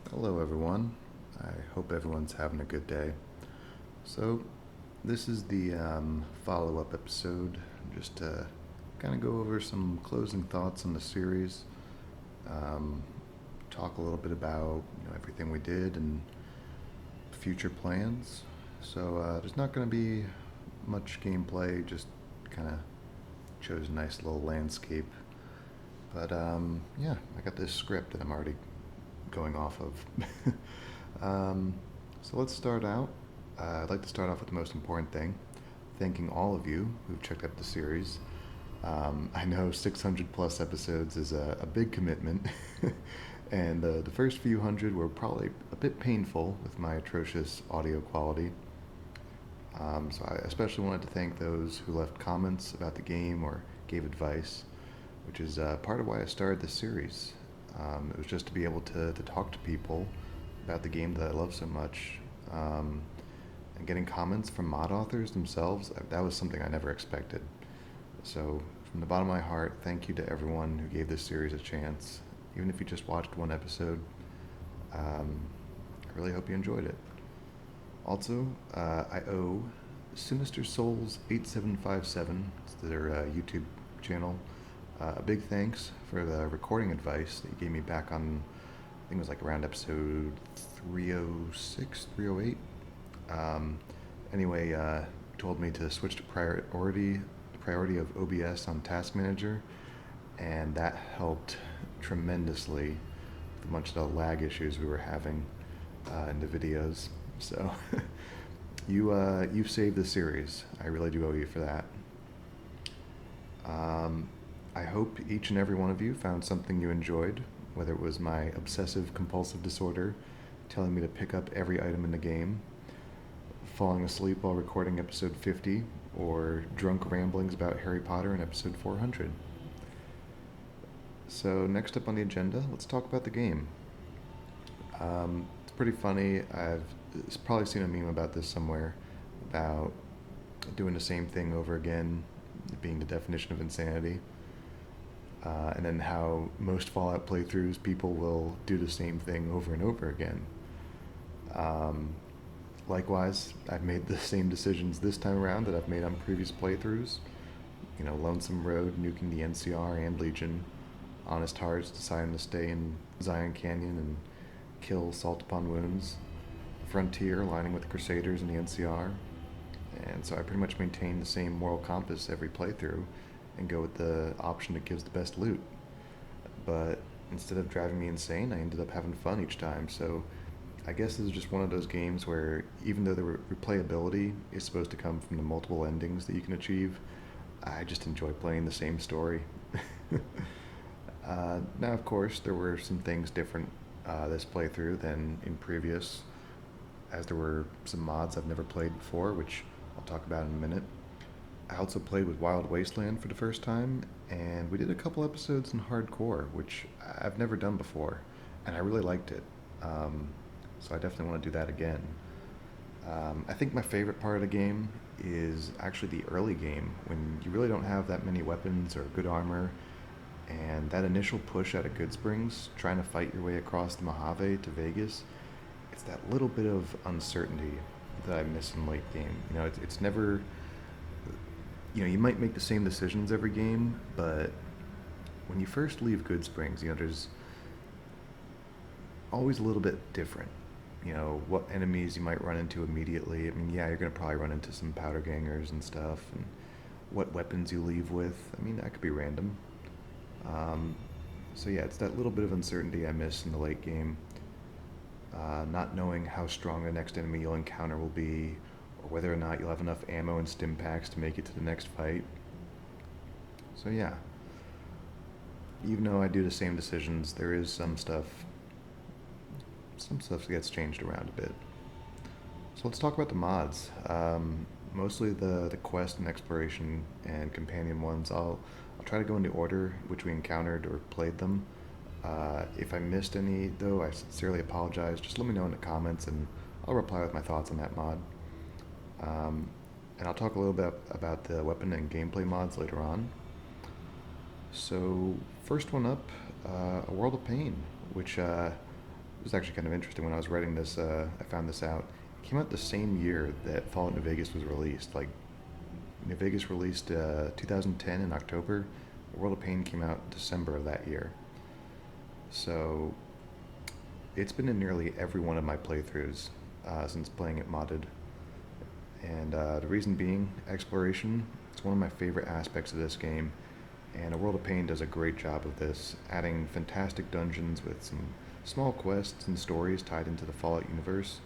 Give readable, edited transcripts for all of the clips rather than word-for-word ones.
Hello, everyone. I hope everyone's having a good day. So, this is the follow up episode, just to kind of go over some closing thoughts on the series, um, talk a little bit about everything we did and future plans. So, there's not going to be much gameplay, just kind of chose a nice little landscape. But yeah, I got this script that I'm already going off of. um, so let's start out. I'd like to start off with the most important thing, thanking all of you who've checked out the series. I know 600 plus episodes is a big commitment, and the first few hundred were probably a bit painful with my atrocious audio quality. So I especially wanted to thank those who left comments about the game or gave advice, which is part of why I started this series. It was just to be able to talk to people about the game that I love so much. Um, and getting comments from mod authors themselves, that was something I never expected. So, from the bottom of my heart, thank you to everyone who gave this series a chance. Even if you just watched one episode, I really hope you enjoyed it. Also, I owe Sinister Souls 8757, it's their YouTube channel, a big thanks for the recording advice that you gave me back on, I think it was like around episode 306, 308. Anyway, told me to switch to priority of OBS on Task Manager, and that helped tremendously with a bunch of the lag issues we were having in the videos. So you've saved the series. I really do owe you for that. I hope each and every one of you found something you enjoyed, whether it was my obsessive compulsive disorder telling me to pick up every item in the game, falling asleep while recording episode 50, or drunk ramblings about Harry Potter in episode 400. So, next up on the agenda, let's talk about the game. It's pretty funny. I've probably seen a meme about this somewhere about doing the same thing over again being the definition of insanity. And then how most Fallout playthroughs people will do the same thing over and over again. Um, Likewise, I've made the same decisions this time around that I've made on previous playthroughs. Lonesome Road, nuking the NCR and Legion. Honest Hearts deciding to stay in Zion Canyon and kill Salt Upon Wounds. Frontier aligning with the Crusaders and the NCR. And so I pretty much maintain the same moral compass every playthrough and go with the option that gives the best loot. But instead of driving me insane, I ended up having fun each time. So I guess this is just one of those games where even though the replayability is supposed to come from the multiple endings that you can achieve, I just enjoy playing the same story. Now, of course, there were some things different this playthrough than in previous, as there were some mods I've never played before, which I'll talk about in a minute. I also played with Wild Wasteland for the first time, and we did a couple episodes in Hardcore, which I've never done before, and I really liked it. Um, so I definitely want to do that again. I think my favorite part of the game is actually the early game when you really don't have that many weapons or good armor, and that initial push out of Goodsprings, trying to fight your way across the Mojave to Vegas. It's that little bit of uncertainty that I miss in late game. It's never. You might make the same decisions every game, but when you first leave Goodsprings, there's always a little bit different. What enemies you might run into immediately. I mean, yeah, you're gonna probably run into some powder gangers and stuff, and what weapons you leave with. I mean, that could be random. Um, so yeah, it's that little bit of uncertainty I miss in the late game. Not knowing how strong the next enemy you'll encounter will be, or whether or not you'll have enough ammo and stim packs to make it to the next fight. So yeah, even though I do the same decisions, there is some stuff gets changed around a bit. So let's talk about the mods. Mostly the quest and exploration and companion ones. I'll try to go in the order which we encountered or played them. If I missed any, though, I sincerely apologize. Just let me know in the comments, and I'll reply with my thoughts on that mod. Um, and I'll talk a little bit about the weapon and gameplay mods later on. So, first one up, A World of Pain, which is was actually kind of interesting. When I was writing this, I found this out. It came out the same year that Fallout New Vegas was released. Like, New Vegas released 2010 in October. World of Pain came out December of that year. So it's been in nearly every one of my playthroughs since playing it modded. And the reason being, exploration. It's one of my favorite aspects of this game, and A World of Pain does a great job of this, adding fantastic dungeons with some small quests and stories tied into the Fallout universe.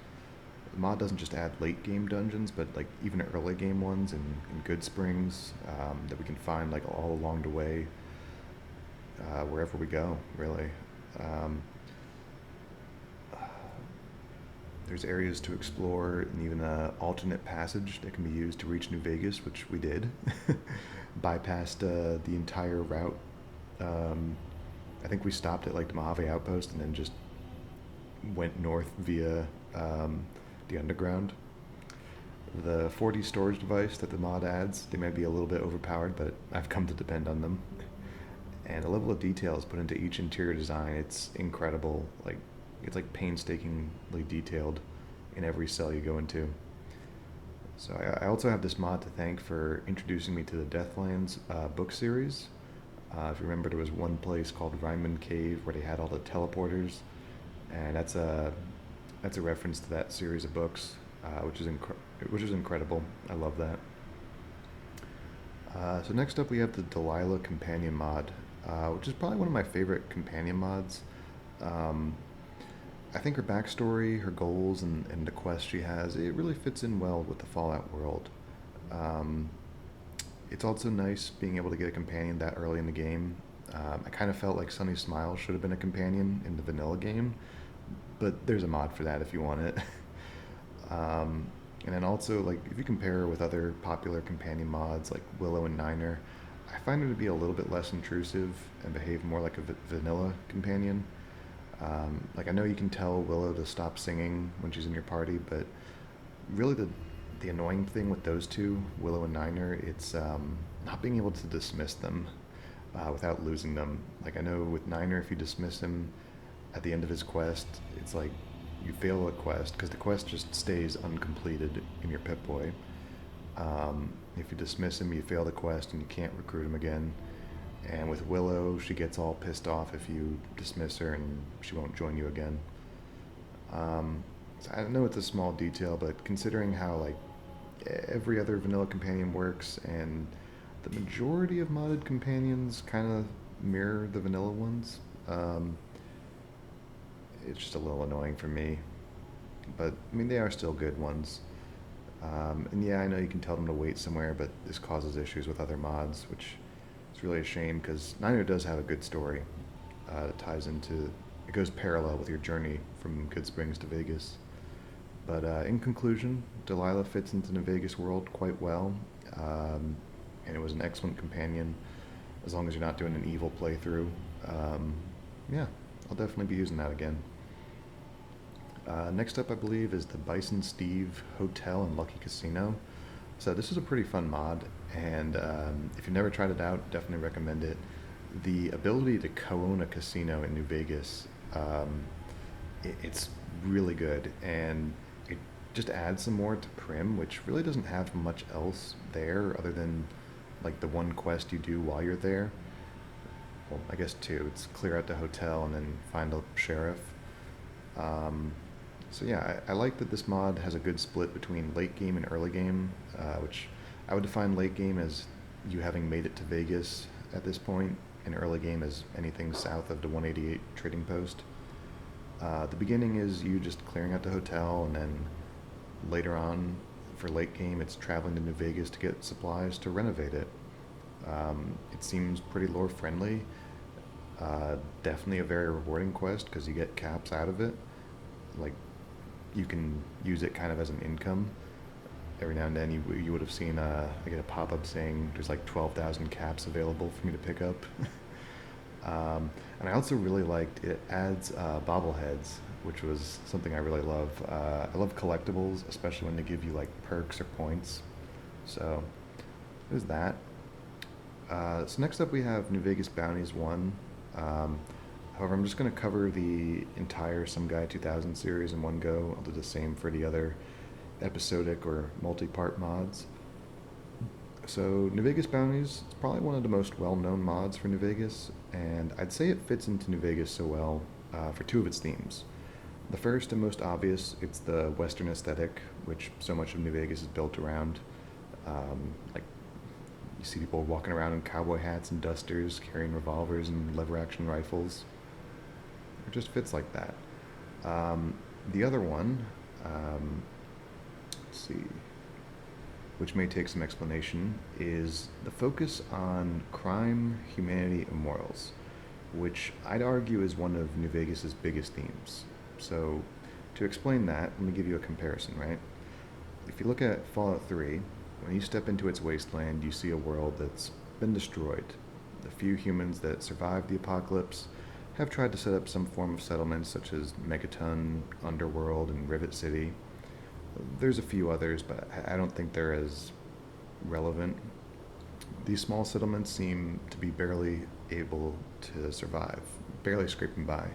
The mod doesn't just add late game dungeons, but like even early game ones in Good Springs that we can find like all along the way, wherever we go, really. Um, there's areas to explore and even an alternate passage that can be used to reach New Vegas, which we did. Bypassed the entire route. I think we stopped at like the Mojave Outpost and then just went north via the underground. The 4D storage device that the mod adds, they might be a little bit overpowered, but I've come to depend on them. And the level of detail is put into each interior design. It's incredible. Like, it's like painstakingly detailed in every cell you go into. So I also have this mod to thank for introducing me to the Deathlands book series. If you remember, there was one place called Ryman Cave where they had all the teleporters, and that's a reference to that series of books, which is incredible. I love that. So next up we have the Delilah Companion mod, which is probably one of my favorite companion mods. I think her backstory, her goals, and the quest she has, it really fits in well with the Fallout world. Um, it's also nice being able to get a companion that early in the game. I kind of felt like Sunny Smile should have been a companion in the vanilla game, but there's a mod for that if you want it. And then also, like, if you compare her with other popular companion mods like Willow and Niner, I find her to be a little bit less intrusive and behave more like a vanilla companion. Like, I know you can tell Willow to stop singing when she's in your party, but really the annoying thing with those two, Willow and Niner, it's not being able to dismiss them without losing them. Like, I know with Niner, if you dismiss him at the end of his quest, it's like you fail a quest because the quest just stays uncompleted in your Pip-Boy. If you dismiss him, you fail the quest and you can't recruit him again. And with Willow, she gets all pissed off if you dismiss her and she won't join you again. So I know it's a small detail, but considering how like every other vanilla companion works and the majority of modded companions kind of mirror the vanilla ones, it's just a little annoying for me. But I mean, they are still good ones. And yeah, I know you can tell them to wait somewhere, but this causes issues with other mods, which is really a shame because Niner does have a good story that ties into, it goes parallel with your journey from Good Springs to Vegas. But in conclusion, Delilah fits into the Vegas world quite well, and it was an excellent companion as long as you're not doing an evil playthrough. Yeah, I'll definitely be using that again. Next up, I believe, is the Bison Steve Hotel and Lucky Casino. So this is a pretty fun mod, and if you've never tried it out, definitely recommend it. The ability to co-own a casino in New Vegas, it's really good, and it just adds some more to Prim, which really doesn't have much else there other than like the one quest you do while you're there. Well, I guess two. It's clear out the hotel and then find a sheriff. Um, so yeah, I like that this mod has a good split between late game and early game, which I would define late game as you having made it to Vegas at this point, and early game as anything south of the 188 trading post. The beginning is you just clearing out the hotel, and then later on, for late game, it's traveling to New Vegas to get supplies to renovate it. It seems pretty lore friendly. Definitely a very rewarding quest because you get caps out of it. Like, you can use it kind of as an income. Every now and then you would have seen I get a pop-up saying there's like 12,000 caps available for me to pick up. And I also really liked it adds bobbleheads, which was something I really love. I love collectibles, especially when they give you like perks or points. So there's that. So next up we have New Vegas Bounties 1. However, I'm just going to cover the entire Some Guy 2000 series in one go. I'll do the same for the other episodic or multi-part mods. So, New Vegas Bounties is probably one of the most well-known mods for New Vegas, and I'd say it fits into New Vegas so well for two of its themes. The first and most obvious, it's the Western aesthetic, which so much of New Vegas is built around. Like, you see people walking around in cowboy hats and dusters, carrying revolvers and lever-action rifles. It just fits like that. The other one, let's see, which may take some explanation, is the focus on crime, humanity, and morals, which I'd argue is one of New Vegas's biggest themes. So, to explain that, let me give you a comparison, right? If you look at Fallout 3, when you step into its wasteland, you see a world that's been destroyed. The few humans that survived the apocalypse have tried to set up some form of settlements such as Megaton, Underworld, and Rivet City. There's a few others, but I don't think they're as relevant. These small settlements seem to be barely able to survive, barely scraping by.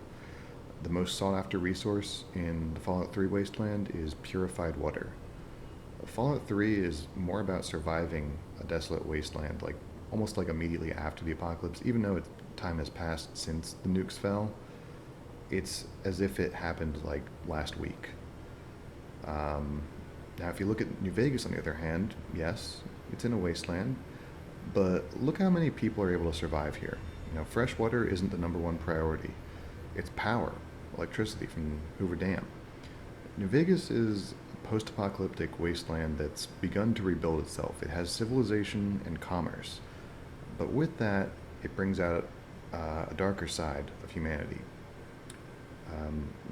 The most sought after resource in the Fallout 3 wasteland is purified water. Fallout 3 is more about surviving a desolate wasteland, like almost like immediately after the apocalypse, even though time has passed since the nukes fell. It's as if it happened like last week. Now, if you look at New Vegas, on the other hand, yes, it's in a wasteland, but look how many people are able to survive here. Fresh water isn't the number one priority. It's power, electricity from Hoover Dam. New Vegas is a post-apocalyptic wasteland that's begun to rebuild itself. It has civilization and commerce, but with that, it brings out a darker side of humanity.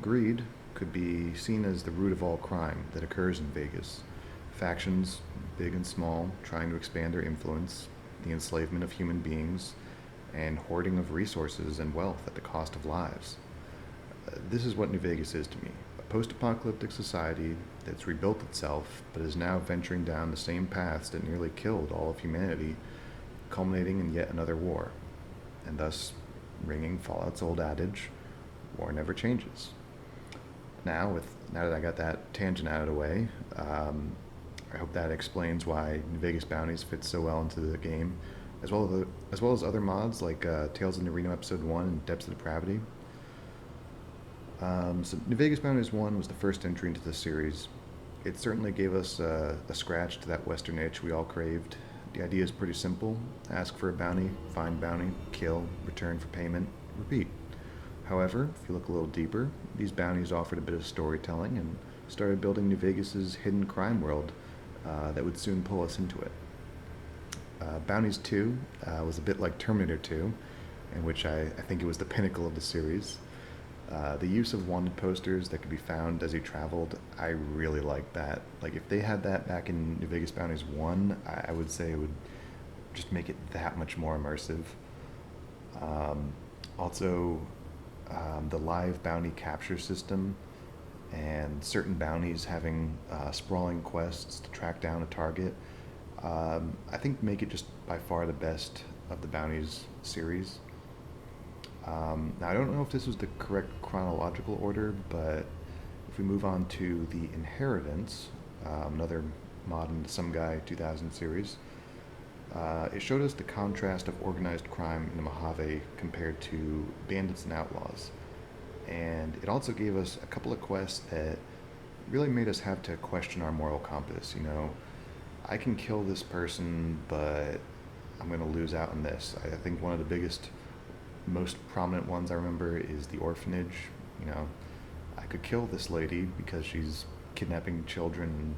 Greed could be seen as the root of all crime that occurs in Vegas. Factions, big and small, trying to expand their influence, the enslavement of human beings, and hoarding of resources and wealth at the cost of lives. This is what New Vegas is to me. A post-apocalyptic society that's rebuilt itself, but is now venturing down the same paths that nearly killed all of humanity, culminating in yet another war, and thus ringing Fallout's old adage, war never changes. Now that I got that tangent out of the way, I hope that explains why New Vegas Bounties fits so well into the game, as well as other mods like Tales of Nerino Episode 1 and Depths of Depravity. So New Vegas Bounties 1 was the first entry into the series. It certainly gave us a scratch to that Western itch we all craved. The idea is pretty simple. Ask for a bounty, find bounty, kill, return for payment, repeat. However, if you look a little deeper, these bounties offered a bit of storytelling and started building New Vegas's hidden crime world that would soon pull us into it. Bounties 2 was a bit like Terminator 2, in which I think it was the pinnacle of the series. The use of wanted posters that could be found as you traveled, I really liked that. Like, if they had that back in New Vegas Bounties 1, I would say it would just make it that much more immersive. Also, the live bounty capture system and certain bounties having sprawling quests to track down a target, I think make it just by far the best of the bounties series. Now, I don't know if this was the correct chronological order, but if we move on to the Inheritance, another mod in the Some Guy 2000 series, it showed us the contrast of organized crime in the Mojave compared to bandits and outlaws. And it also gave us a couple of quests that really made us have to question our moral compass. I can kill this person, but I'm going to lose out on this. I think one of the biggest, most prominent ones I remember is the orphanage. I could kill this lady because she's kidnapping children and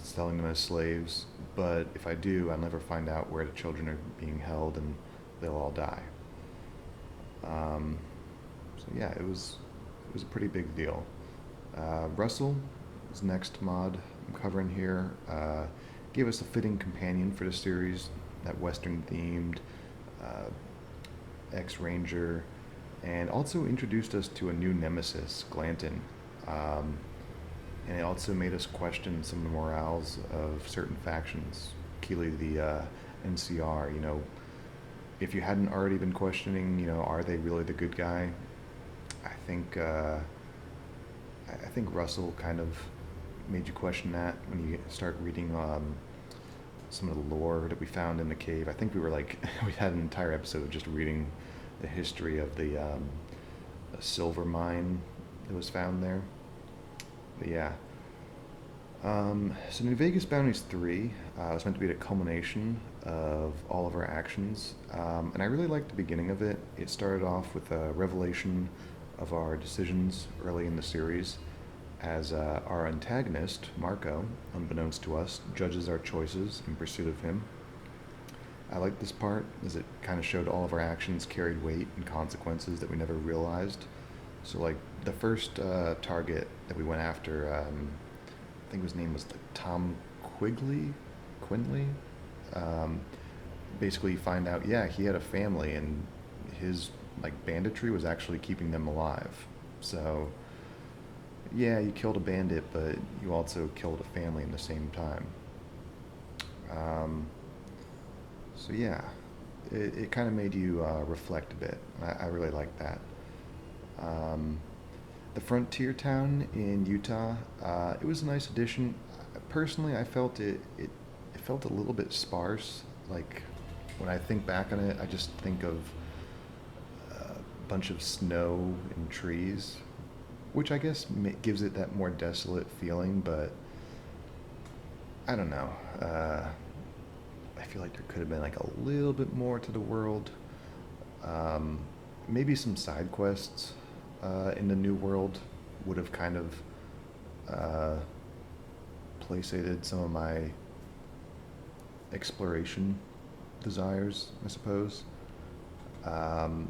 selling them as slaves, but if I do, I'll never find out where the children are being held and they'll all die. So yeah, it was a pretty big deal. Russell is the next mod I'm covering here. Gave us a fitting companion for the series, that Western themed ex-ranger, and also introduced us to a new nemesis, Glanton. And it also made us question some of the morals of certain factions. Keeley, the NCR, if you hadn't already been questioning, are they really the good guy? I think I think Russell kind of made you question that when you start reading some of the lore that we found in the cave. I think we were like we had an entire episode just reading the history of the silver mine that was found there. But yeah. So New Vegas Bounties 3 was meant to be the culmination of all of our actions, and I really liked the beginning of it. It started off with a revelation of our decisions early in the series, as our antagonist, Marco, unbeknownst to us, judges our choices in pursuit of him. I liked this part as it kind of showed all of our actions carried weight and consequences that we never realized. So, like, the first target that we went after, I think his name was like Tom Quinley. Um, Basically, find out, yeah, he had a family, and his like banditry was actually keeping them alive. So, yeah, you killed a bandit, but you also killed a family in the same time. Um, so yeah, it kind of made you reflect a bit. I really like that. Um, the frontier town in Utah, it was a nice addition. Personally, I felt it felt a little bit sparse. Like when I think back on it, I just think of a bunch of snow and trees, which I guess gives it that more desolate feeling. But I don't know. I feel like there could have been like a little bit more to the world. Um, Maybe some side quests in the new world would have kind of uh, placated some of my exploration desires, I suppose. Um,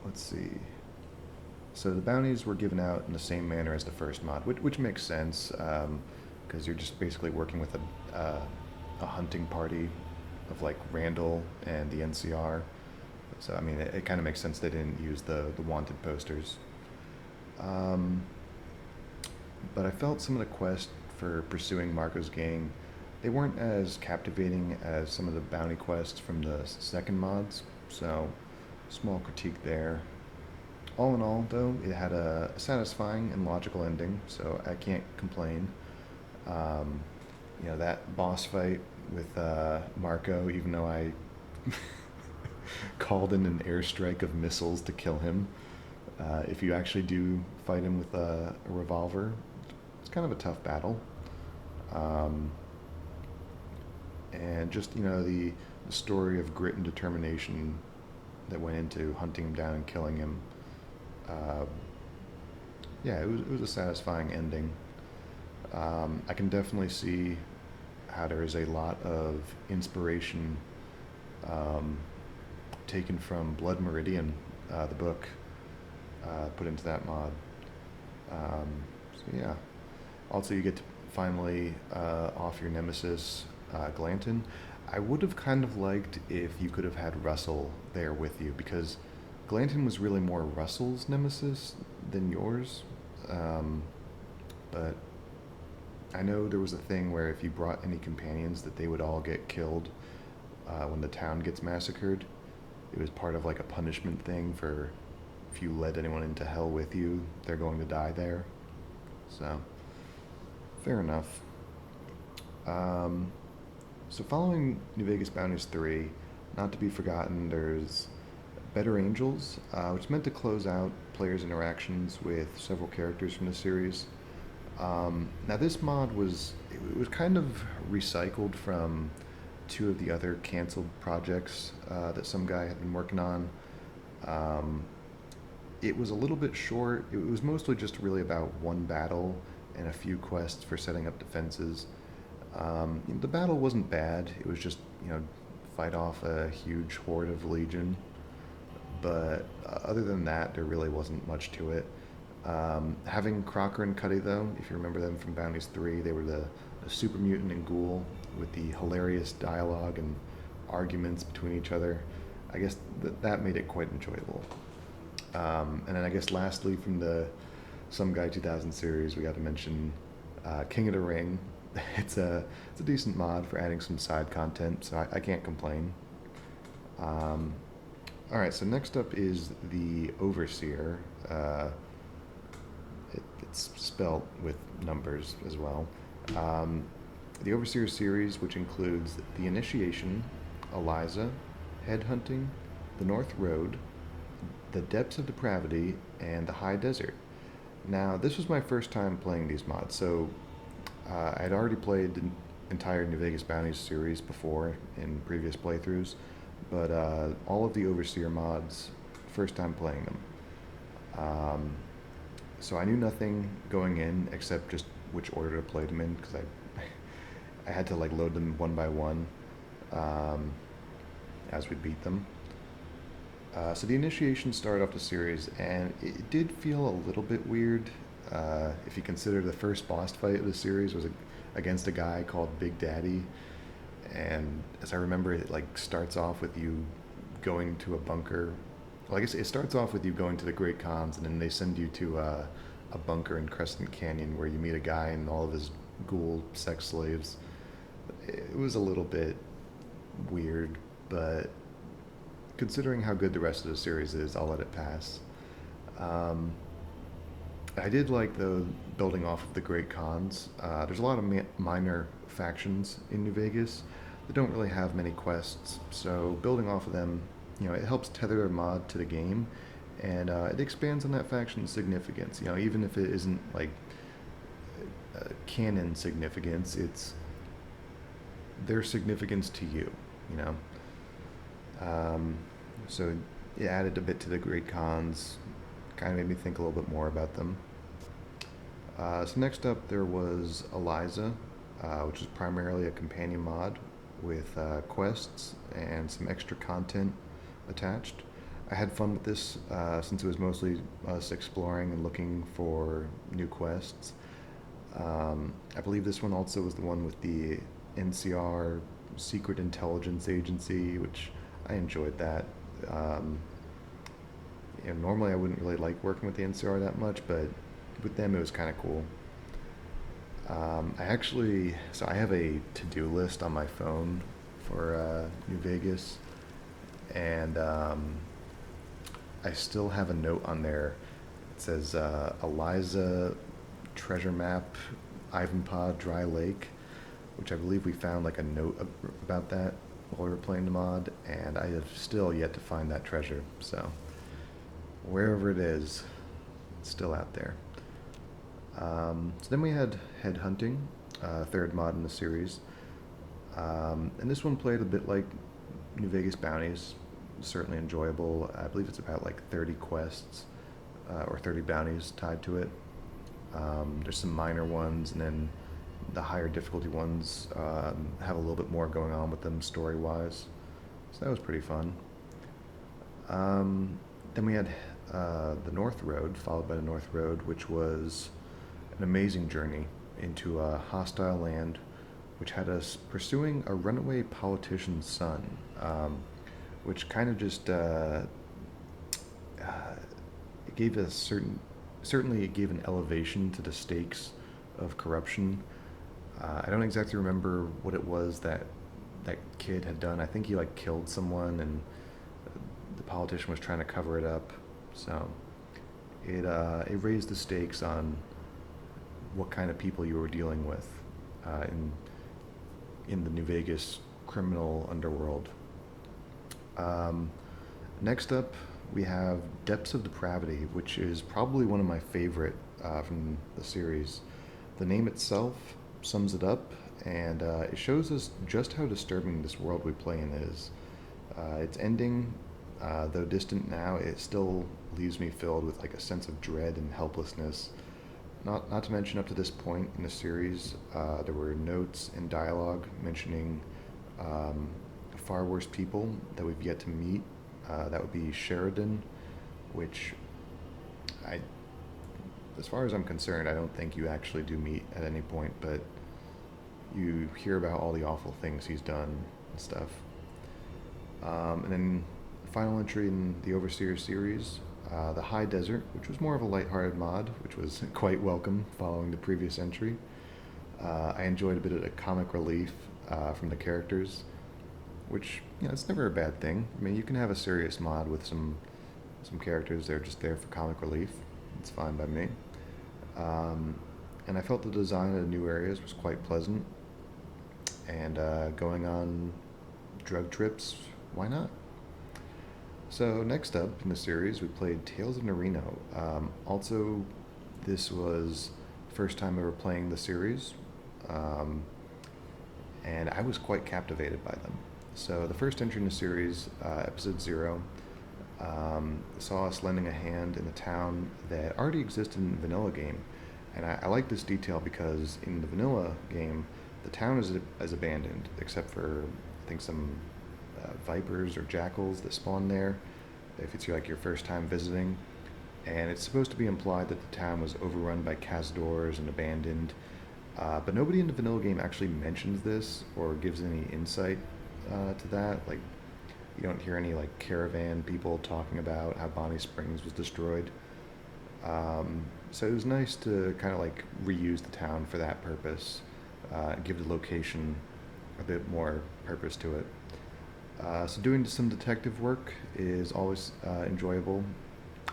let's see. So the bounties were given out in the same manner as the first mod, which makes sense because you're just basically working with a hunting party of like Randall and the NCR. So I mean, it kind of makes sense they didn't use the wanted posters. Um, but I felt some of the quests for pursuing Marco's gang, they weren't as captivating as some of the bounty quests from the second mods. So small critique there. All in all, though, it had a satisfying and logical ending, so I can't complain. Um, that boss fight with Marco, even though I called in an airstrike of missiles to kill him, if you actually do fight him with a revolver, it's kind of a tough battle. Um, and just, the story of grit and determination that went into hunting him down and killing him. Uh, yeah, it was a satisfying ending. I can definitely see how there is a lot of inspiration um, taken from Blood Meridian, the book, put into that mod. So yeah. Also, you get to finally off your nemesis, Glanton. I would have kind of liked if you could have had Russell there with you, because Glanton was really more Russell's nemesis than yours. Um, but I know there was a thing where if you brought any companions, that they would all get killed when the town gets massacred. It was part of like a punishment thing for if you led anyone into hell with you, they're going to die there. So, fair enough. Um, so following New Vegas Bounties 3, not to be forgotten, there's Better Angels, which is meant to close out players' interactions with several characters from the series. Now this mod was kind of recycled from two of the other canceled projects that some guy had been working on. Um, it was a little bit short. It was mostly just really about one battle and a few quests for setting up defenses. The battle wasn't bad. It was just, fight off a huge horde of Legion. But other than that, there really wasn't much to it. Having Crocker and Cuddy, though, if you remember them from Bounties 3, they were the super mutant and ghoul with the hilarious dialogue and arguments between each other. I guess that made it quite enjoyable. And then I guess lastly, from the Some Guy 2000 series, we got to mention King of the Ring. It's a decent mod for adding some side content, so I can't complain. Um, all right, so next up is the Overseer. It's spelled with numbers as well. Um, the Overseer series, which includes The Initiation, Eliza, Headhunting, The North Road, The Depths of Depravity, and The High Desert. Now, this was my first time playing these mods, so I'd already played the entire New Vegas Bounties series before in previous playthroughs, but all of the Overseer mods, first time playing them. Um, so I knew nothing going in except just which order to play them in because I had to like load them one by one um, as we beat them. So the initiation started off the series, and it did feel a little bit weird. If you consider the first boss fight of the series was against a guy called Big Daddy, and as I remember, it like starts off with you going to a bunker. Well, I guess it starts off with you going to the Great Khans, and then they send you to a bunker in Crescent Canyon where you meet a guy and all of his ghoul sex slaves. It was a little bit weird, but considering how good the rest of the series is, I'll let it pass. Um, I did like the building off of the Great Khans. There's a lot of minor factions in New Vegas that don't really have many quests, so building off of them, it helps tether their mod to the game, and it expands on that faction's significance. Even if it isn't like canon significance, it's their significance to you. You know. So it added a bit to the Great Khans, kind of made me think a little bit more about them. So next up there was Eliza, which is primarily a companion mod with quests and some extra content attached. I had fun with this since it was mostly us exploring and looking for new quests. I believe this one also was the one with the NCR Secret Intelligence Agency, which I enjoyed that. Um, Normally I wouldn't really like working with the NCR that much, but with them it was kind of cool. I have a to-do list on my phone for New Vegas, and I still have a note on there. It says Eliza treasure map, Ivanpah Dry Lake, which I believe we found like a note about that while we were playing the mod, and I have still yet to find that treasure. So wherever it is, it's still out there. So then we had Headhunting, third mod in the series, and this one played a bit like New Vegas Bounties. Certainly enjoyable. I believe it's about like 30 quests or 30 bounties tied to it. There's some minor ones, and then the higher difficulty ones have a little bit more going on with them story-wise. So that was pretty fun. Then we had the North Road, followed by the North Road, which was an amazing journey into a hostile land, which had us pursuing a runaway politician's son, which kind of just it gave a certainly it gave an elevation to the stakes of corruption. I don't exactly remember what it was that kid had done. I think he like killed someone, and the politician was trying to cover it up. So it raised the stakes on what kind of people you were dealing with in the New Vegas criminal underworld. Next up, we have Depths of Depravity, which is probably one of my favorite from the series. The name itself sums it up, and it shows us just how disturbing this world we play in is. Its ending, though distant now, it still leaves me filled with like a sense of dread and helplessness. Not to mention, up to this point in the series, there were notes and dialogue mentioning far worse people that we've yet to meet. That would be Sheridan, which as far as I'm concerned, I don't think you actually do meet at any point, but you hear about all the awful things he's done and stuff. And then final entry in the Overseer series, the High Desert, which was more of a lighthearted mod, which was quite welcome following the previous entry. I enjoyed a bit of the comic relief from the characters, which it's never a bad thing. I mean, you can have a serious mod with some characters that are just there for comic relief. It's fine by me. Um, and I felt the design of the new areas was quite pleasant. And going on drug trips, why not? So next up in the series, we played Tales of Nerino. Also, this was the first time ever playing the series, um, and I was quite captivated by them. So the first entry in the series, episode 0, saw us lending a hand in a town that already existed in the vanilla game. And I like this detail because in the vanilla game, the town is abandoned, except for, I think, some vipers or jackals that spawn there, if it's like your first time visiting. And it's supposed to be implied that the town was overrun by cazadors and abandoned. But nobody in the vanilla game actually mentions this or gives any insight to that. Like, you don't hear any like caravan people talking about how Bonnie Springs was destroyed. So it was nice to kind of like reuse the town for that purpose, give the location a bit more purpose to it. So doing some detective work is always enjoyable.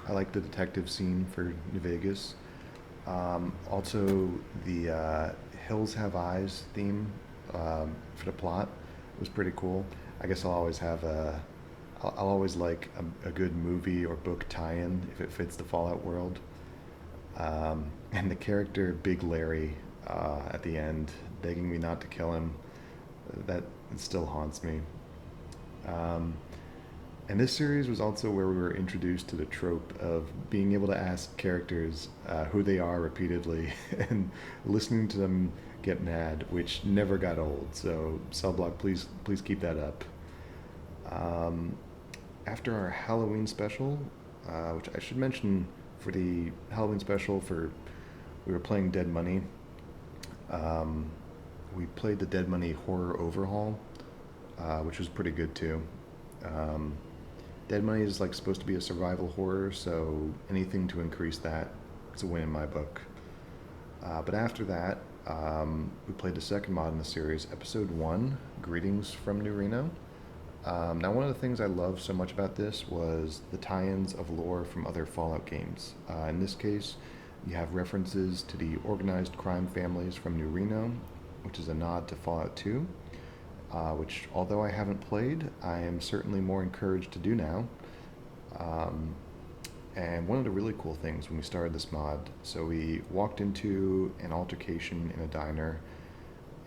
I like the detective scene for New Vegas. Also, the Hills Have Eyes theme for the plot was pretty cool. I guess I'll always like a good movie or book tie-in if it fits the Fallout world. And the character Big Larry at the end, begging me not to kill him, that still haunts me. Um, and this series was also where we were introduced to the trope of being able to ask characters who they are repeatedly and listening to them get mad, which never got old. So, Cell Block, please keep that up. Um, After our Halloween special, which I should mention for the Halloween special, we were playing Dead Money. Um, we played the Dead Money Horror Overhaul, which was pretty good too. Um, Dead Money is like supposed to be a survival horror, so anything to increase that is a win in my book. But after that, we played the second mod in the series, Episode 1, Greetings from New Reno. Now, one of the things I loved so much about this was the tie-ins of lore from other Fallout games. In this case, you have references to the organized crime families from New Reno, which is a nod to Fallout 2, which, although I haven't played, I am certainly more encouraged to do now. Um, and one of the really cool things when we started this mod, so we walked into an altercation in a diner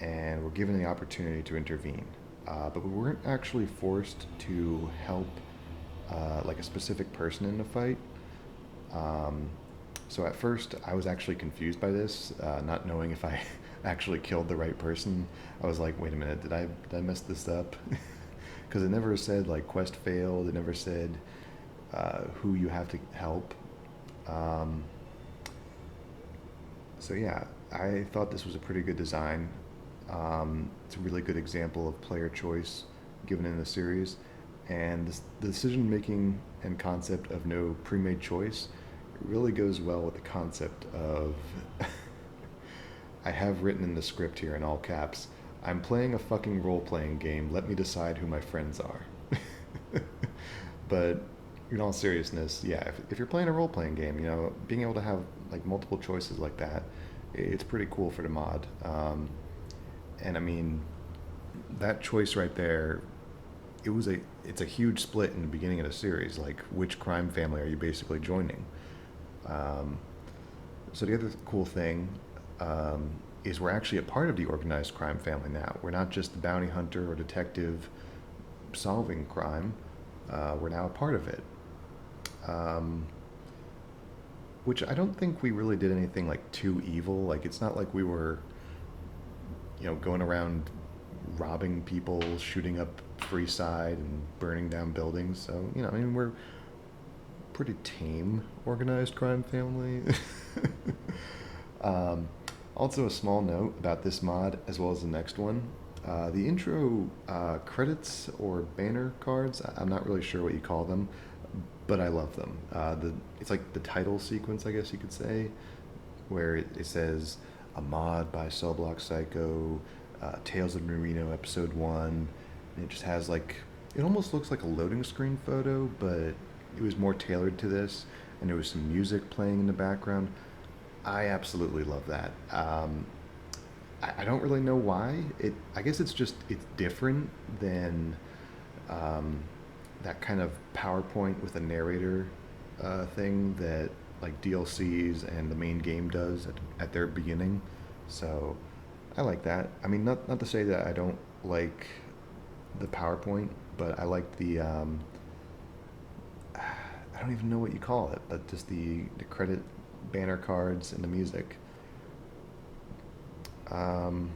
and were given the opportunity to intervene. But we weren't actually forced to help like a specific person in the fight. Um, so at first, I was actually confused by this, not knowing if I actually killed the right person. I was like, wait a minute, did I mess this up? Because it never said like quest failed. It never said who you have to help. Um, so yeah, I thought this was a pretty good design. It's a really good example of player choice given in the series, and the decision making and concept of no pre-made choice really goes well with the concept of I have written in the script here in all caps, I'm playing a fucking role-playing game, let me decide who my friends are. But in all seriousness, yeah, if you're playing a role-playing game, being able to have like multiple choices like that, it's pretty cool for the mod. And I mean, that choice right there, it's a huge split in the beginning of the series. Like, which crime family are you basically joining? Um, so the other cool thing is we're actually a part of the organized crime family now. We're not just the bounty hunter or detective solving crime. We're now a part of it. Um, which I don't think we really did anything like too evil. Like, it's not like we were going around robbing people, shooting up Freeside, and burning down buildings. So, I mean, we're pretty tame organized crime family. um, Also, a small note about this mod as well as the next one. The intro credits or banner cards, I'm not really sure what you call them, but I love them. It's like the title sequence, I guess you could say, where it says a mod by Cellblock Psycho, Tales of Marino Episode 1, and it just has like it almost looks like a loading screen photo, but it was more tailored to this, and there was some music playing in the background. I absolutely love that. I don't really know why. I guess it's different than um, that kind of PowerPoint with a narrator thing that like DLCs and the main game does at their beginning. So I like that. I mean, not to say that I don't like the PowerPoint, but I like the I don't even know what you call it, but just the credit banner cards and the music. Um,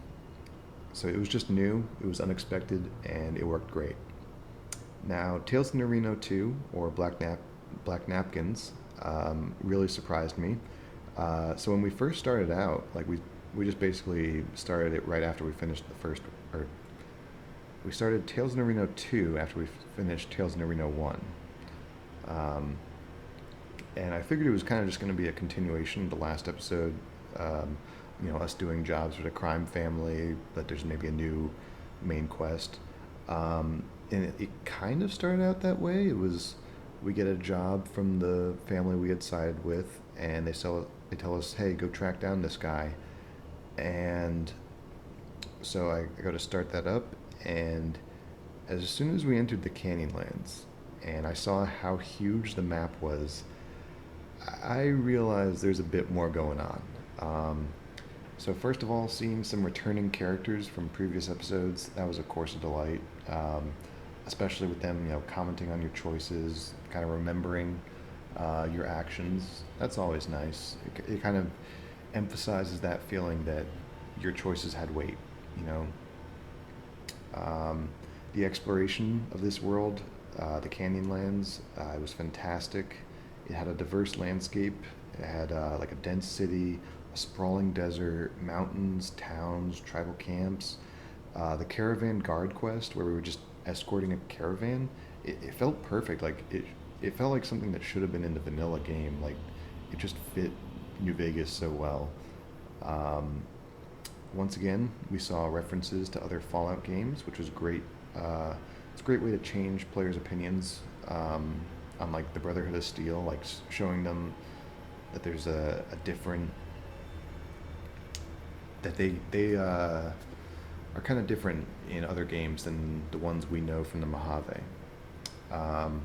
so it was just new, it was unexpected, and it worked great. Now, Tales of Nerino 2, or Black Napkins, really surprised me. So when we first started out, we just basically started it right after we finished the first, or we started Tales of Nerino 2 after we finished Tales of Nerino 1. Um, and I figured it was kind of just going to be a continuation of the last episode. Um, us doing jobs with a crime family, but there's maybe a new main quest. And it kind of started out that way. It was we get a job from the family we had sided with, and they tell us, hey, go track down this guy, and so I go to start that up, and as soon as we entered the Canyonlands, and I saw how huge the map was, I realized there's a bit more going on. So first of all, seeing some returning characters from previous episodes, that was of course a delight. Especially with them, commenting on your choices, kind of remembering your actions. That's always nice. It kind of emphasizes that feeling that your choices had weight. You know, um, the exploration of this world, the Canyonlands, it was fantastic. It had a diverse landscape. It had like a dense city, a sprawling desert, mountains, towns, tribal camps. The caravan guard quest, where we were just escorting a caravan, it felt perfect. It felt like something that should have been in the vanilla game. Like it just fit New Vegas so well. Um, Once again, we saw references to other Fallout games, which was great. It's a great way to change players' opinions on like the Brotherhood of Steel, like showing them that there's a different that they are kind of different in other games than the ones we know from the Mojave. Um,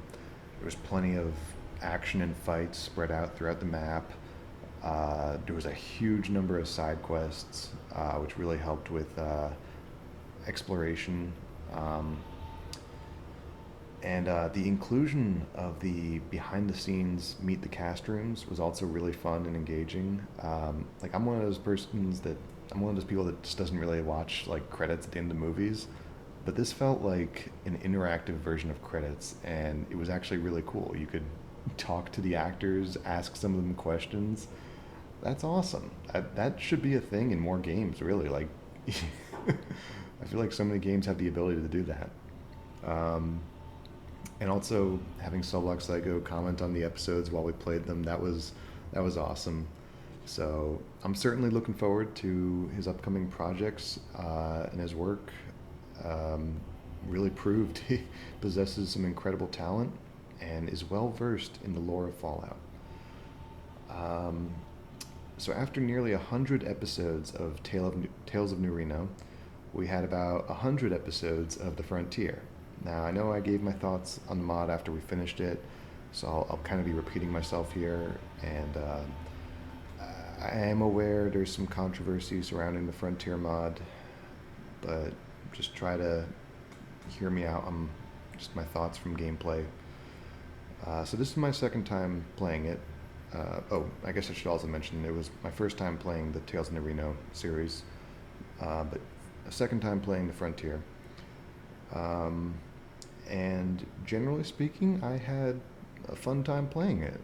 there was plenty of action and fights spread out throughout the map. There was a huge number of side quests, which really helped with exploration. Um, and the inclusion of the behind the scenes meet the cast rooms was also really fun and engaging. I'm one of those persons that I'm one of those people that just doesn't really watch like credits at the end of movies, but this felt like an interactive version of credits, and it was actually really cool. You could talk to the actors, ask some of them questions. That's awesome. That should be a thing in more games, really. Like, I feel like so many games have the ability to do that. Um, and also having Soblox Lego comment on the episodes while we played them, that was awesome. So I'm certainly looking forward to his upcoming projects and his work. Um, Really proved he possesses some incredible talent and is well versed in the lore of Fallout. Um, so after nearly 100 episodes of Tales of New Reno, we had about 100 episodes of The Frontier. Now I know I gave my thoughts on the mod after we finished it, so I'll kind of be repeating myself here, and I am aware there's some controversy surrounding the Frontier mod, but just try to hear me out on just my thoughts from gameplay. So this is my second time playing it. I guess I should also mention it was my first time playing the Tales of Nerino series, but a second time playing the Frontier. Um, and generally speaking, I had a fun time playing it.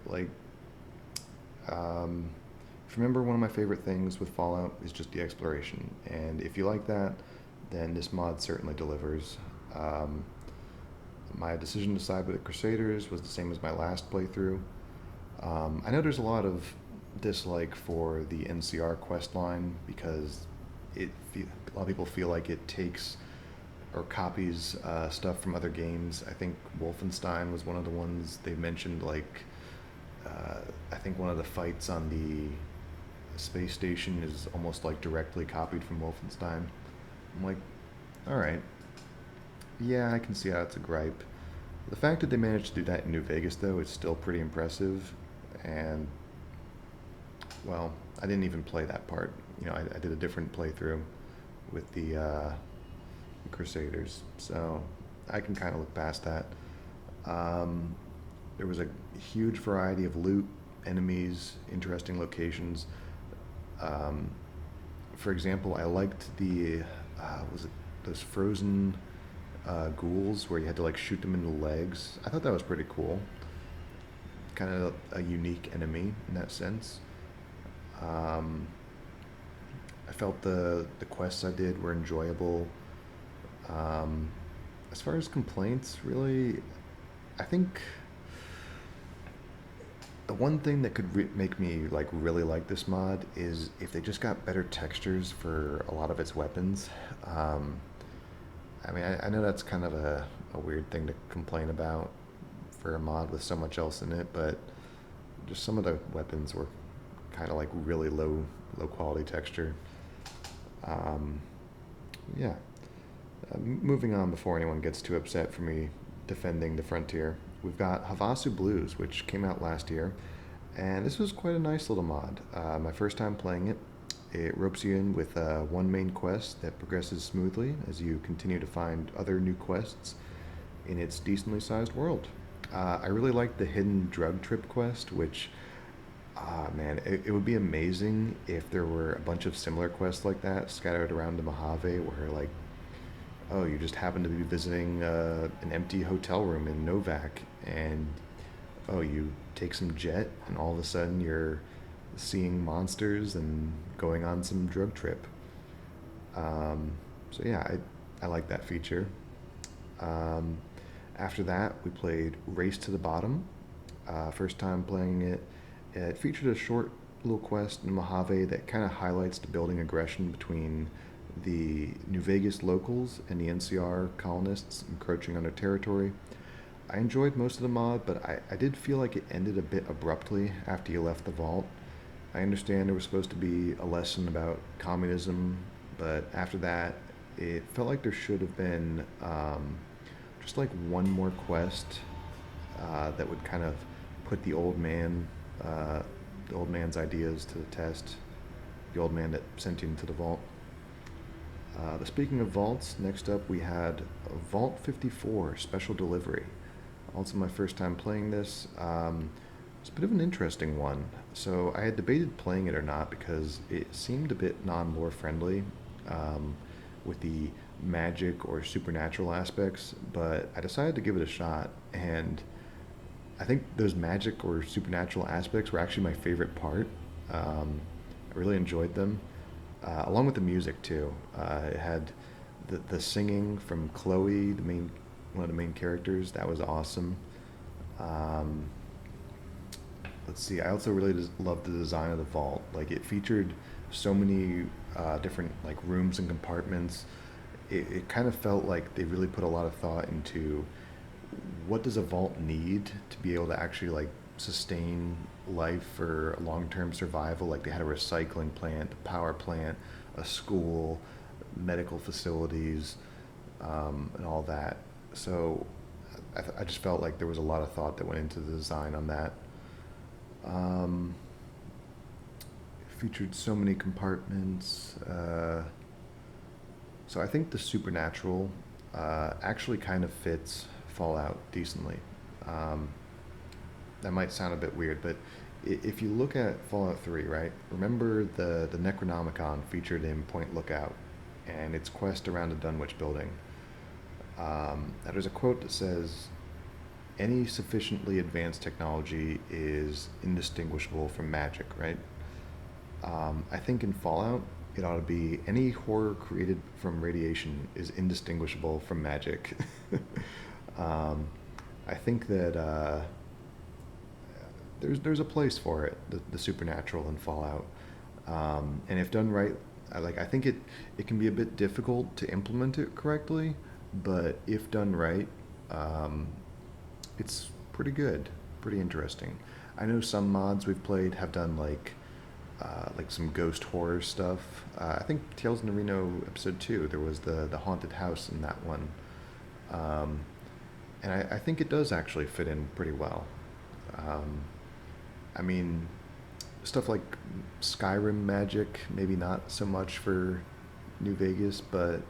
Um, if you remember, one of my favorite things with Fallout is just the exploration, and if you like that, then this mod certainly delivers. Um, my decision to side with the Crusaders was the same as my last playthrough. I know there's a lot of dislike for the NCR quest line because a lot of people feel like it takes or copies stuff from other games. I think Wolfenstein was one of the ones they mentioned. Like, uh, I think one of the fights on the space station is almost like directly copied from Wolfenstein. I'm like, all right, yeah, I can see how it's a gripe. The fact that they managed to do that in New Vegas, though, is still pretty impressive. And, well, I didn't even play that part. I did a different playthrough with the Crusaders, so I can kind of look past that. Um, there was a huge variety of loot, enemies, interesting locations. Um, for example, I liked the was it those frozen ghouls where you had to like shoot them in the legs. I thought that was pretty cool. Kind of a unique enemy in that sense. Um, I felt the quests I did were enjoyable. Um, as far as complaints, really, I think the one thing that could make me like really like this mod is if they just got better textures for a lot of its weapons. Um, I mean, I know that's kind of a weird thing to complain about for a mod with so much else in it, but just some of the weapons were kind of like really low quality texture. Um, yeah. Moving on before anyone gets too upset for me defending the Frontier, we've got Havasu Blues, which came out last year, and this was quite a nice little mod. My first time playing it. It ropes you in with one main quest that progresses smoothly as you continue to find other new quests in its decently sized world. I really like the hidden drug trip quest, which, man, it would be amazing if there were a bunch of similar quests like that scattered around the Mojave, where, like, oh, you just happen to be visiting an empty hotel room in Novak, and oh, you take some jet, and all of a sudden you're seeing monsters and going on some drug trip. Um, so yeah, I like that feature. Um, After that, we played Race to the Bottom. First time playing it. It featured a short little quest in Mojave that kind of highlights the building aggression between the New Vegas locals and the NCR colonists encroaching on their territory. I enjoyed most of the mod, but I did feel like it ended a bit abruptly after you left the vault. I understand there was supposed to be a lesson about communism, but after that, it felt like there should have been just like one more quest that would kind of put uh, the old man's ideas to the test. The old man that sent you into the vault. Speaking of vaults, next up we had Vault 54 Special Delivery. Also, my first time playing this. It's a bit of an interesting one. So, I had debated playing it or not because it seemed a bit non lore friendly um, with the magic or supernatural aspects, but I decided to give it a shot. And I think those magic or supernatural aspects were actually my favorite part. I really enjoyed them, along with the music too. It had the singing from Chloe, the main one of the main characters. That was awesome. Um, let's see. I also really loved the design of the vault. Like it featured so many different like rooms and compartments. It kind of felt like they really put a lot of thought into what does a vault need to be able to actually like sustain life for long-term survival. Like they had a recycling plant, a power plant, a school, medical facilities, and all that. So I just felt like there was a lot of thought that went into the design on that. Um, Featured so many compartments. So I think the supernatural actually kind of fits Fallout decently. Um, that might sound a bit weird, but if you look at Fallout 3, right? Remember the Necronomicon featured in Point Lookout and its quest around the Dunwich building. There's a quote that says, "Any sufficiently advanced technology is indistinguishable from magic," right? I think in Fallout, it ought to be any horror created from radiation is indistinguishable from magic. um, I think that there's a place for it, the supernatural in Fallout, and if done right, I think it can be a bit difficult to implement it correctly, but if done right, um, it's pretty good, pretty interesting. I know some mods we've played have done like some ghost horror stuff. I think Tales in the Reno episode 2, there was the haunted house in that one. Um, and I think it does actually fit in pretty well. Um, I mean, stuff like Skyrim magic, maybe not so much for New Vegas, but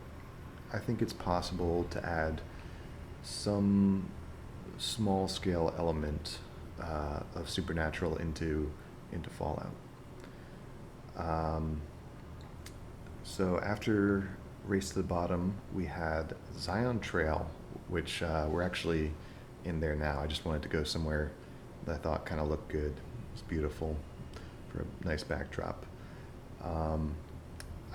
I think it's possible to add some small scale element of supernatural into Fallout. Um, so after Race to the Bottom, we had Zion Trail, which we're actually in there now. I just wanted to go somewhere that I thought kind of looked good. It's beautiful for a nice backdrop. Um,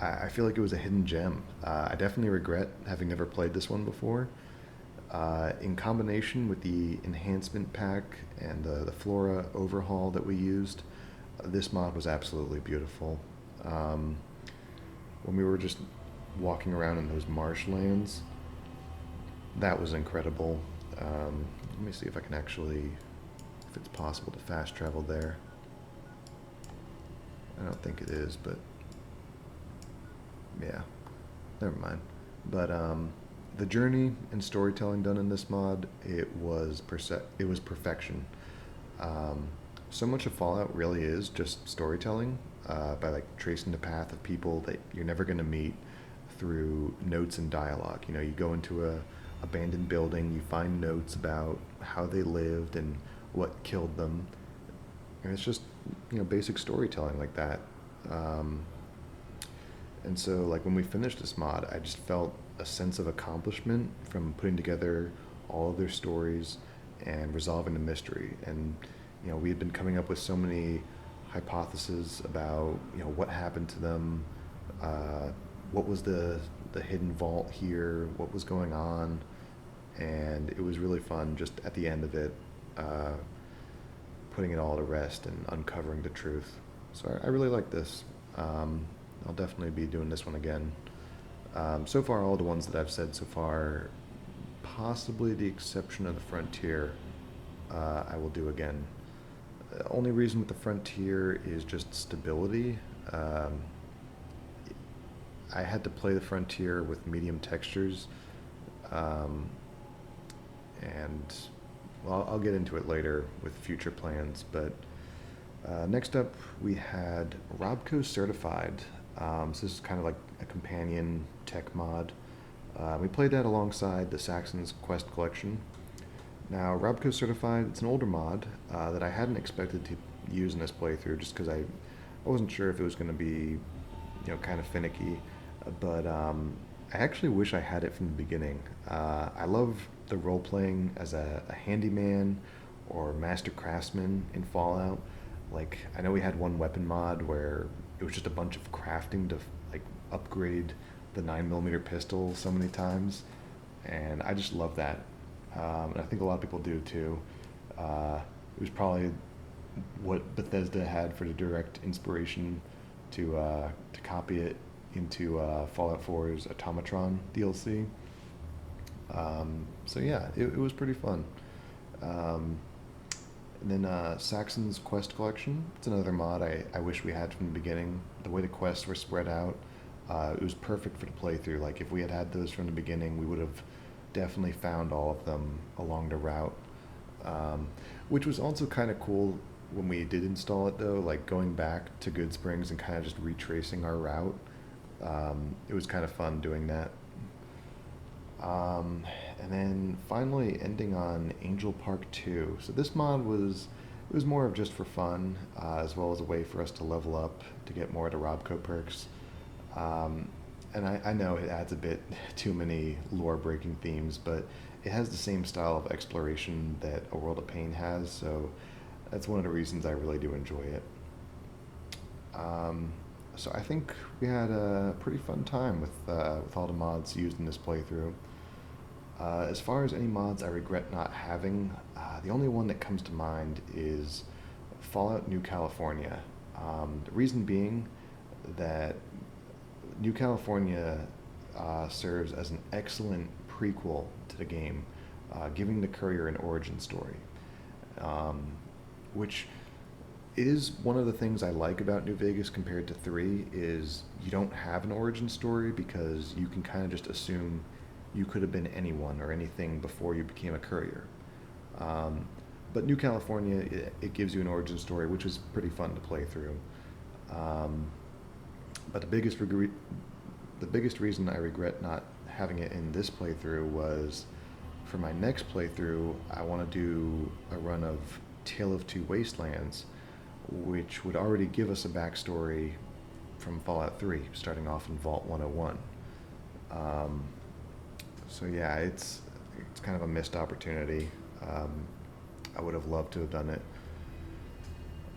I feel like it was a hidden gem. I definitely regret having never played this one before. In combination with the enhancement pack and the Flora overhaul that we used, this mod was absolutely beautiful. Um, when we were just walking around in those marshlands, that was incredible. Let me see if I can actually, if it's possible to fast travel there. I don't think it is, but yeah, never mind. But the journey and storytelling done in this mod, it was perfection. Um, so much of Fallout really is just storytelling by like tracing the path of people that you're never going to meet through notes and dialogue. You know, you go into a abandoned building, you find notes about how they lived and what killed them, and it's just basic storytelling like that. Um, and so like when we finished this mod, I just felt a sense of accomplishment from putting together all of their stories and resolving the mystery. And we had been coming up with so many hypotheses about what happened to them, uh, what was the hidden vault here, what was going on, and it was really fun just at the end of it, uh, putting it all to rest and uncovering the truth. So I really like this. I'll definitely be doing this one again. So far, all the ones that I've said so far, possibly the exception of the Frontier, I will do again. The only reason with the Frontier is just stability. Um, I had to play the Frontier with medium textures, um, and well, I'll get into it later with future plans. But next up, we had Robco Certified. So this is kind of like a companion tech mod. We played that alongside the Saxon's Quest collection. Now, Robco Certified, it's an older mod that I hadn't expected to use in this playthrough just because I wasn't sure if it was going to be, kind of finicky. But I actually wish I had it from the beginning. I love the role playing as a handyman or master craftsman in Fallout. Like, I know we had one weapon mod where it was just a bunch of crafting to like upgrade the 9 millimeter pistol so many times, and I just love that. And I think a lot of people do too. It was probably what Bethesda had for the direct inspiration to copy it into Fallout 4's Automatron DLC. So yeah, it was pretty fun. Um, and then Saxon's Quest Collection. It's another mod I wish we had from the beginning. The way the quests were spread out, it was perfect for the playthrough. Like if we had those from the beginning, we would have definitely found all of them along the route. Um, which was also kind of cool when we did install it though, like going back to Goodsprings and kind of just retracing our route. It was kind of fun doing that. And then finally ending on Angel Park 2. So this mod was more of just for fun, as well as a way for us to level up to get more of the Robco perks. Um, and I know it adds a bit too many lore breaking themes, but it has the same style of exploration that A World of Pain has, so that's one of the reasons I really do enjoy it. Um, so I think we had a pretty fun time with all the mods used in this playthrough. As far as any mods I regret not having, the only one that comes to mind is Fallout New California. The reason being that New California serves as an excellent prequel to the game, giving the courier an origin story, which is one of the things I like about New Vegas compared to 3 is you don't have an origin story because you can kind of just assume you could have been anyone or anything before you became a courier. Um, but New California, it gives you an origin story, which is pretty fun to play through. Um, but the biggest reason I regret not having it in this playthrough was for my next playthrough, I want to do a run of Tale of Two Wastelands, which would already give us a backstory from Fallout 3, starting off in Vault 101. Um, so yeah, it's kind of a missed opportunity. Um, I would have loved to have done it.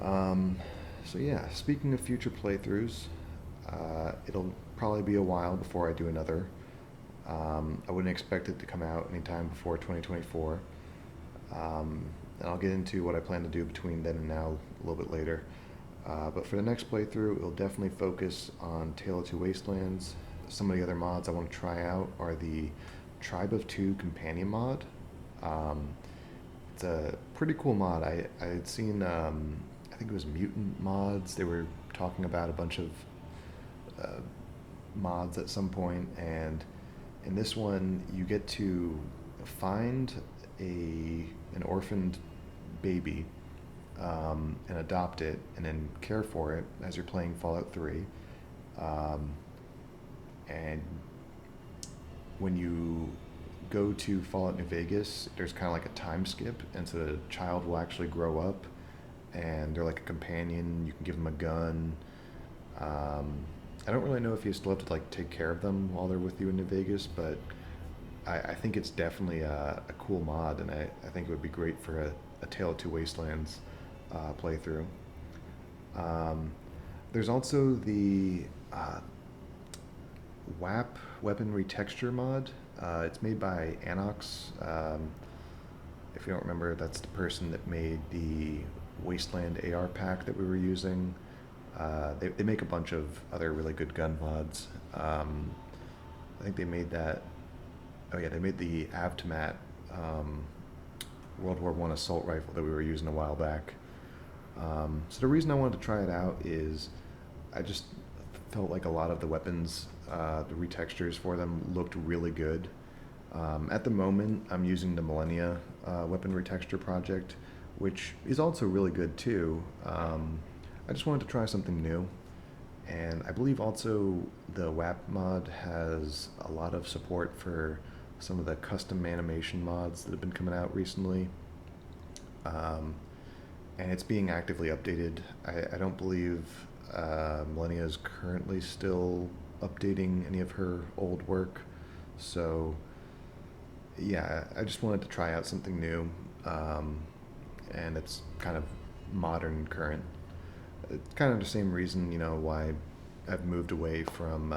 Um, so yeah, speaking of future playthroughs, it'll probably be a while before I do another. I wouldn't expect it to come out anytime before 2024. And I'll get into what I plan to do between then and now a little bit later. But for the next playthrough, it'll definitely focus on Tale of Two Wastelands. Some of the other mods I want to try out are the Tribe of Two companion mod. Um, it's a pretty cool mod. I had seen, I think it was Mutant Mods. They were talking about a bunch of uh, mods at some point, and in this one, you get to find an orphaned baby, and adopt it, and then care for it as you're playing Fallout 3. Um, and when you go to Fallout New Vegas, there's kind of like a time skip, and so the child will actually grow up, and they're like a companion. You can give them a gun. Um, I don't really know if you still have to like take care of them while they're with you in New Vegas, but I think it's definitely a cool mod, and I think it would be great for a Tale of Two Wastelands playthrough. Um, there's also the WAP weaponry texture mod. It's made by Anox. If you don't remember, that's the person that made the Wasteland AR pack that we were using. They make a bunch of other really good gun mods. I think they made that. Oh yeah, they made the Avtomat World War One assault rifle that we were using a while back. So the reason I wanted to try it out is I just felt like a lot of the weapons, the retextures for them looked really good. At the moment, I'm using the Millennia weapon retexture project, which is also really good too. I just wanted to try something new. And I believe also the WAP mod has a lot of support for some of the custom animation mods that have been coming out recently. Um, and it's being actively updated. I don't believe Millennia is currently still updating any of her old work. So, yeah, I just wanted to try out something new. And it's kind of modern and current. It's kind of the same reason, why I've moved away from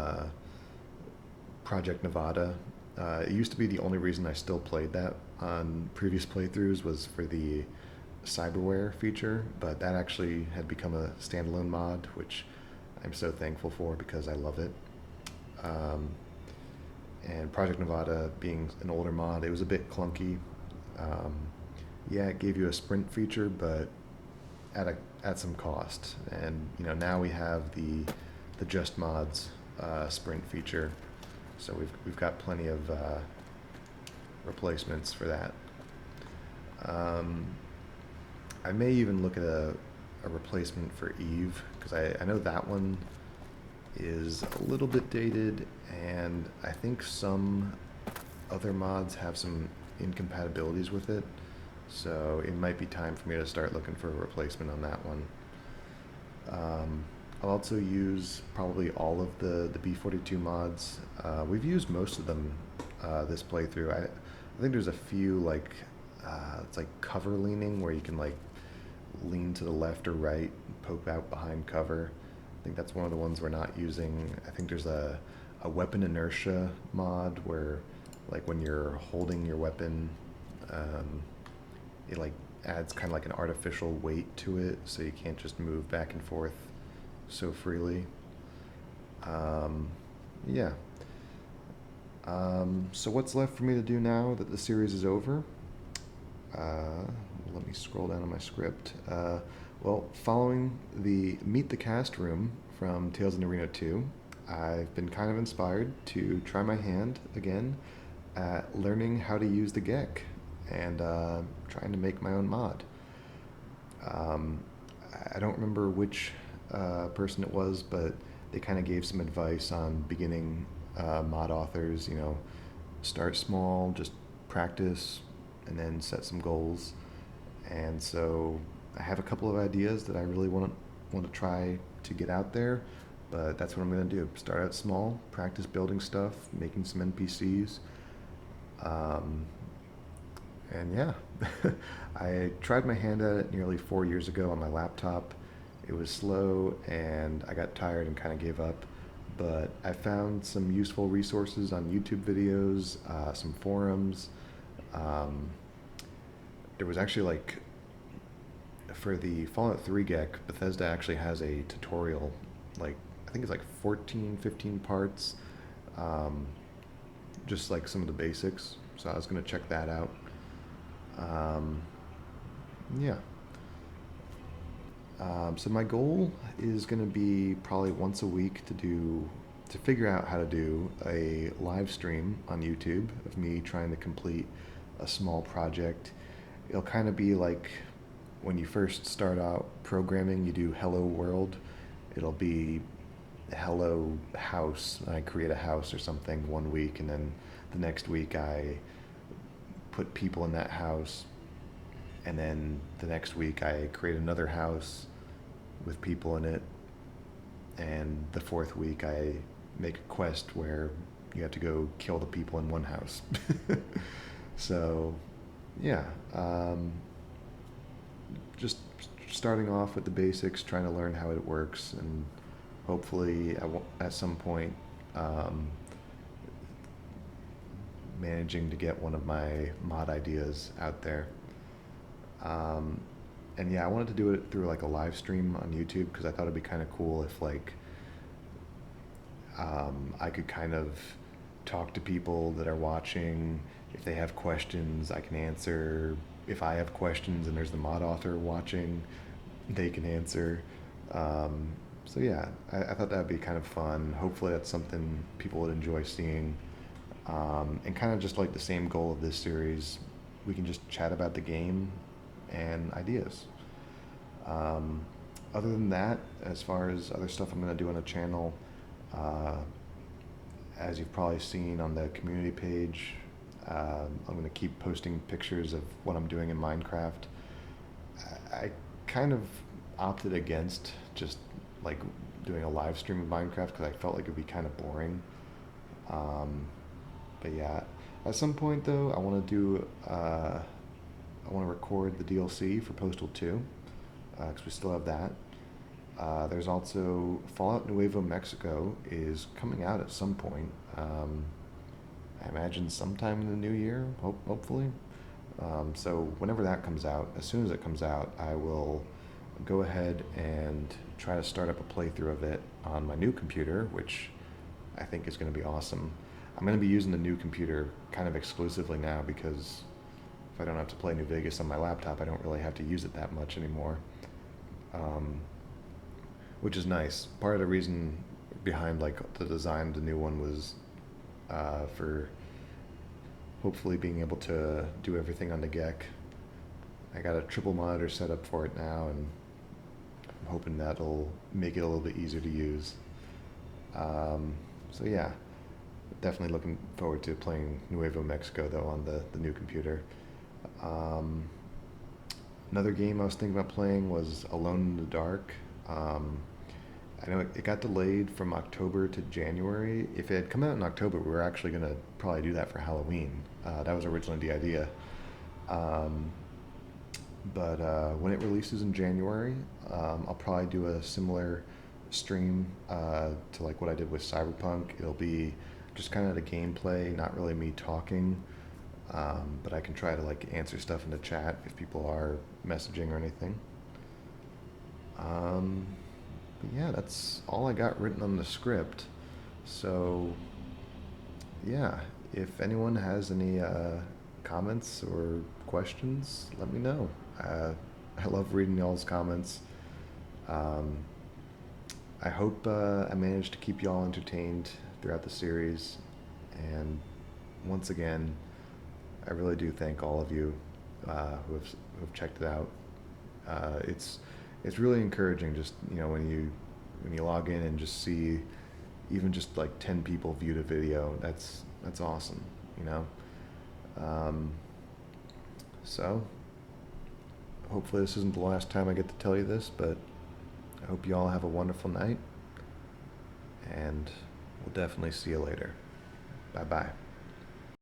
Project Nevada. It used to be the only reason I still played that on previous playthroughs was for the cyberware feature, but that actually had become a standalone mod, which I'm so thankful for because I love it. Um, and Project Nevada being an older mod, it was a bit clunky. Um, yeah, it gave you a sprint feature, but at some cost. And now we have the Just Mods sprint feature, so we've got plenty of replacements for that. I may even look at a replacement for Eve, because I know that one is a little bit dated, and I think some other mods have some incompatibilities with it, so it might be time for me to start looking for a replacement on that one. I'll also use probably all of the B42 mods. We've used most of them this playthrough. I think there's a few like it's like cover leaning where you can like lean to the left or right, poke out behind cover. I think that's one of the ones we're not using. I think there's a weapon inertia mod where like when you're holding your weapon, it like adds kind of like an artificial weight to it, so you can't just move back and forth so freely. Yeah. So what's left for me to do now that the series is over? Let me scroll down on my script. Well, following the Meet the Cast room from Tales in Arena 2, I've been kind of inspired to try my hand again at learning how to use the GEC and trying to make my own mod. Um, I don't remember which person it was, but they kind of gave some advice on beginning mod authors. Start small, just practice, and then set some goals. And so I have a couple of ideas that I really want to try to get out there, but that's what I'm going to do. Start out small, practice building stuff, making some NPCs. Um, and yeah, I tried my hand at it nearly 4 years ago on my laptop. It was slow and I got tired and kind of gave up. But I found some useful resources on YouTube videos, some forums. Um, there was actually for the Fallout 3 GEC, Bethesda actually has a tutorial, like I think it's like 14, 15 parts, um, just like some of the basics. So I was gonna check that out. Um, yeah. So my goal is going to be probably once a week to figure out how to do a live stream on YouTube of me trying to complete a small project. It'll kind of be like when you first start out programming, you do Hello World. It'll be Hello House. I create a house or something one week, and then the next week I put people in that house, and then the next week I create another house with people in it, and the fourth week I make a quest where you have to go kill the people in one house. So, yeah, just starting off with the basics, trying to learn how it works, and hopefully at some point um, managing to get one of my mod ideas out there. Um, and yeah, I wanted to do it through like a live stream on YouTube because I thought it'd be kind of cool if I could kind of talk to people that are watching. If they have questions, I can answer. If I have questions and there's the mod author watching, they can answer. Um, so yeah, I thought that'd be kind of fun. Hopefully, that's something people would enjoy seeing. And kind of just like the same goal of this series, we can just chat about the game and ideas. Um, Other than that, as far as other stuff I'm going to do on the channel, uh, as you've probably seen on the community page, I'm going to keep posting pictures of what I'm doing in Minecraft. I kind of opted against just like doing a live stream of Minecraft because I felt like it'd be kind of boring. Um, but yeah, at some point though, I want to record the DLC for Postal 2 because we still have that. There's also Fallout Nuevo Mexico is coming out at some point. I imagine sometime in the new year, hopefully. So whenever that comes out, as soon as it comes out, I will go ahead and try to start up a playthrough of it on my new computer, which I think is going to be awesome. I'm going to be using the new computer kind of exclusively now because if I don't have to play New Vegas on my laptop, I don't really have to use it that much anymore. Um, which is nice. Part of the reason behind like the design of the new one was for hopefully being able to do everything on the GEC. I got a triple monitor set up for it now, and I'm hoping that'll make it a little bit easier to use. So yeah, definitely looking forward to playing Nuevo Mexico though on the new computer. Um, Another game I was thinking about playing was Alone in the Dark. Um, I know it got delayed from October to January. If it had come out in October, we were actually going to probably do that for Halloween. That was originally the idea. Um, but when it releases in January, I'll probably do a similar stream to like what I did with Cyberpunk. It'll be just kind of the gameplay, not really me talking. But I can try to like answer stuff in the chat if people are messaging or anything. Um, but yeah, that's all I got written on the script. So yeah, if anyone has any comments or questions, let me know. I love reading y'all's comments. Um, I hope I managed to keep y'all entertained throughout the series. And once again, I really do thank all of you who have checked it out. It's really encouraging, just when you log in and just see even just like 10 people viewed a video. That's awesome, you know. Um, so hopefully this isn't the last time I get to tell you this, but I hope you all have a wonderful night, and we'll definitely see you later. Bye bye.